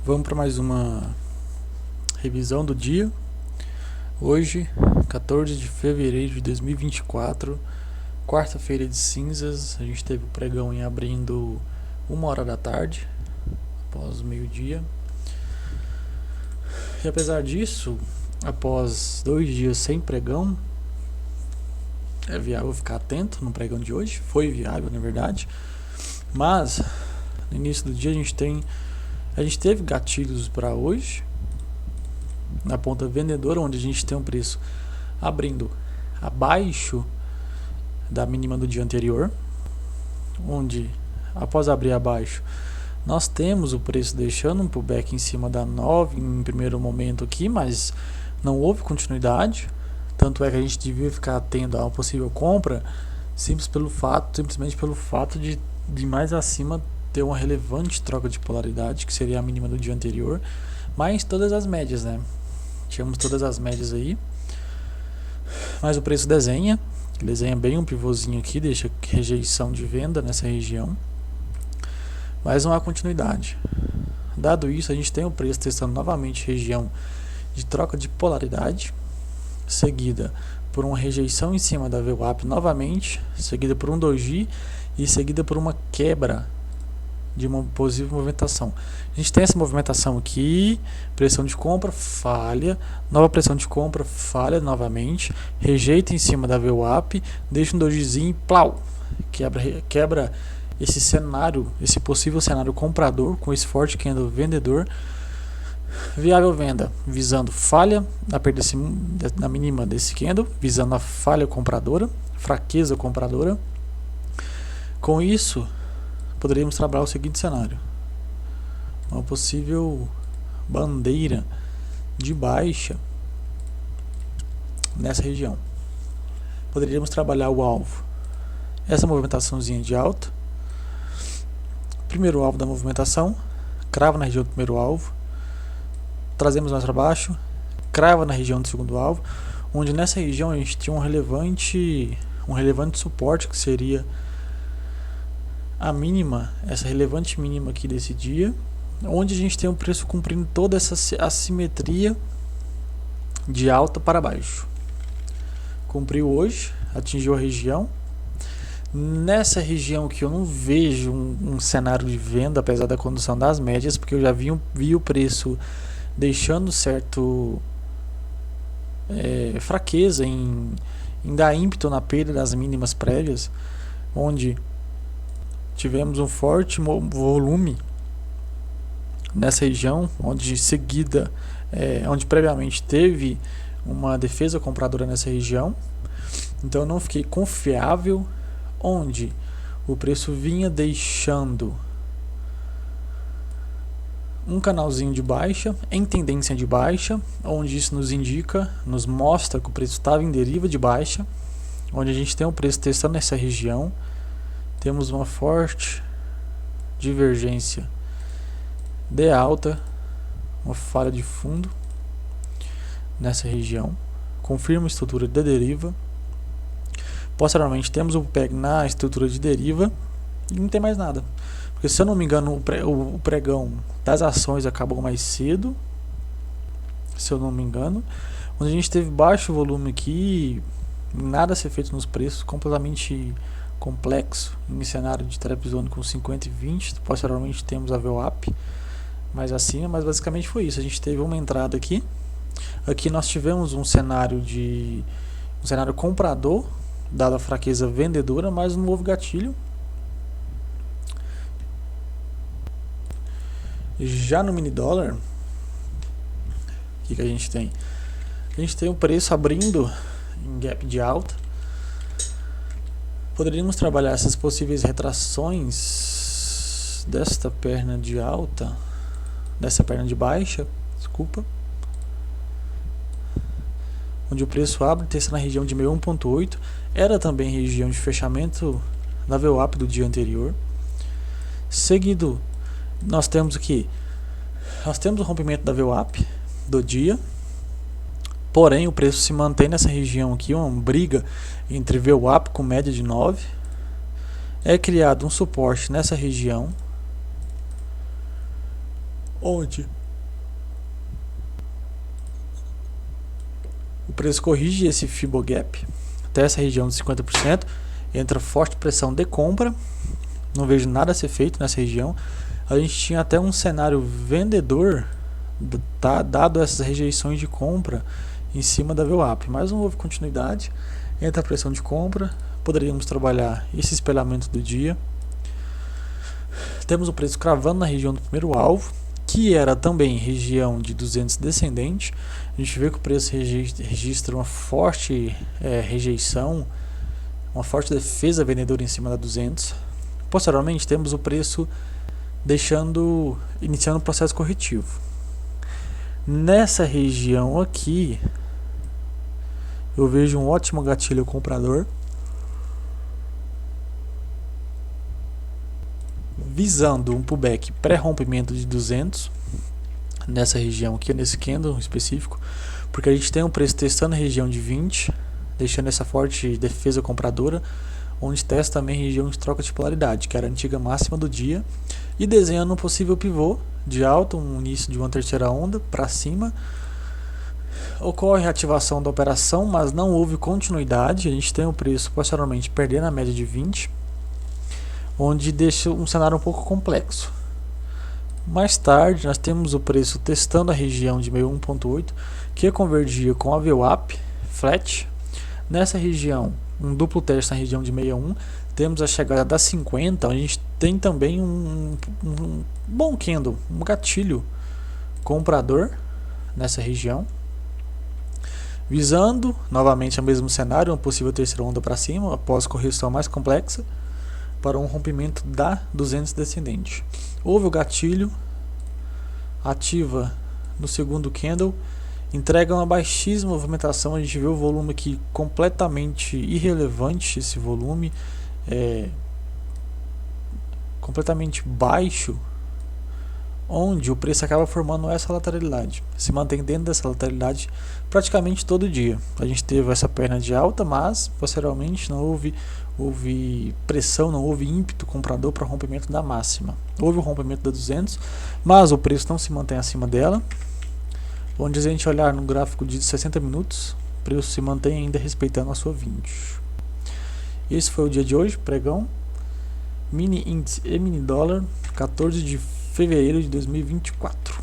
Vamos para mais uma revisão do dia. Hoje, 14 de fevereiro de 2024, quarta-feira de cinzas. A gente teve o pregão em abrindo 1h da tarde, após o meio-dia. E apesar disso, após 2 dias sem pregão, é viável ficar atento no pregão de hoje. Foi viável, na verdade. Mas, no início do dia, a gente teve gatilhos para hoje na ponta vendedora, onde a gente tem um preço abrindo abaixo da mínima do dia anterior, onde após abrir abaixo nós temos o preço deixando um pullback em cima da 9 em primeiro momento aqui, mas não houve continuidade. Tanto é que a gente devia ficar atento a uma possível compra simplesmente pelo fato de mais acima ter uma relevante troca de polaridade, que seria a mínima do dia anterior, mas todas as médias, né? Tínhamos todas as médias aí, mas o preço desenha bem um pivôzinho aqui, deixa rejeição de venda nessa região, mas não há continuidade. Dado isso, a gente tem o preço testando novamente região de troca de polaridade, seguida por uma rejeição em cima da VWAP novamente, seguida por um doji e seguida por uma quebra de uma possível movimentação. A gente tem essa movimentação aqui, pressão de compra, falha, nova pressão de compra, falha novamente, rejeita em cima da VWAP, deixa um dojizinho, plau, quebra esse cenário, esse possível cenário comprador com esse forte candle vendedor. Viável venda, visando falha na perda na mínima desse candle, visando a falha compradora, fraqueza compradora. Com isso, poderíamos trabalhar o seguinte cenário: uma possível bandeira de baixa nessa região. Poderíamos trabalhar o alvo, essa movimentaçãozinha de alta, primeiro alvo da movimentação, crava na região do primeiro alvo, trazemos mais para baixo, crava na região do segundo alvo, onde nessa região a gente tinha um relevante suporte, que seria a mínima, essa relevante mínima aqui desse dia, onde a gente tem o preço cumprindo toda essa assimetria de alta para baixo. Cumpriu hoje, atingiu a região. Nessa região que eu não vejo um cenário de venda, apesar da condução das médias, porque eu já vi o preço deixando certo fraqueza em dar ímpeto na perda das mínimas prévias, onde tivemos um forte volume nessa região, onde onde previamente teve uma defesa compradora nessa região. Então eu não fiquei confiável, onde o preço vinha deixando um canalzinho de baixa, em tendência de baixa, onde isso nos mostra que o preço estava em deriva de baixa, onde a gente tem o preço testando nessa região. Temos uma forte divergência de alta, uma falha de fundo nessa região, confirma a estrutura de deriva. Posteriormente temos o PEG na estrutura de deriva e não tem mais nada, porque se eu não me engano o pregão das ações acabou mais cedo, se eu não me engano, onde a gente teve baixo volume aqui, nada a ser feito nos preços, completamente complexo em cenário de trapzone com 50 e 20. Posteriormente temos a VWAP mais acima, mas basicamente foi isso. A gente teve uma entrada aqui nós tivemos um cenário comprador, dada a fraqueza vendedora, mas não houve gatilho. Já no mini dólar, o que a gente tem? A gente tem o preço abrindo em gap de alta. Poderíamos trabalhar essas possíveis retrações desta perna de alta, dessa perna de baixa, onde o preço abre testa na região de 61.8, era também região de fechamento da VWAP do dia anterior. Seguido, nós temos o rompimento da VWAP do dia, porém o preço se mantém nessa região aqui, uma briga entre VWAP com média de 9. É criado um suporte nessa região, onde o preço corrige esse Fibogap até essa região de 50%, entra forte pressão de compra, não vejo nada a ser feito nessa região. A gente tinha até um cenário vendedor, dado essas rejeições de compra em cima da VWAP, mas não houve continuidade, entra a pressão de compra, poderíamos trabalhar esse espelhamento do dia. Temos o preço cravando na região do primeiro alvo, que era também região de 200 descendente. A gente vê que o preço registra uma forte rejeição, uma forte defesa vendedora em cima da 200. Posteriormente temos o preço iniciando o processo corretivo. Nessa região aqui eu vejo um ótimo gatilho comprador, visando um pullback pré-rompimento de 200 nessa região aqui, nesse candle específico, porque a gente tem um preço testando a região de 20, deixando essa forte defesa compradora, onde testa também a região de troca de polaridade, que era a antiga máxima do dia, e desenhando um possível pivô de alta, um início de uma terceira onda para cima. Ocorre a ativação da operação, mas não houve continuidade. A gente tem o preço posteriormente perdendo a média de 20, onde deixa um cenário um pouco complexo. Mais tarde nós temos o preço testando a região de 61.8, que convergia com a VWAP flat. Nessa região, um duplo teste na região de 61, temos a chegada da 50, onde a gente tem também um bom candle, um gatilho comprador nessa região, visando novamente o mesmo cenário, uma possível terceira onda para cima após correção mais complexa, para um rompimento da 200 descendente. Houve o gatilho, ativa no segundo candle, entrega uma baixíssima movimentação. A gente vê o volume aqui completamente irrelevante, esse volume completamente baixo, onde o preço acaba formando essa lateralidade, se mantém dentro dessa lateralidade praticamente todo dia. A gente teve essa perna de alta, mas posteriormente não houve pressão, não houve ímpeto comprador para rompimento da máxima. Houve o rompimento da 200, mas o preço não se mantém acima dela. Onde a gente olhar no gráfico de 60 minutos, o preço se mantém ainda respeitando a sua 20. Esse foi o dia de hoje, pregão, mini índice e mini dólar, 14 de fevereiro de 2024.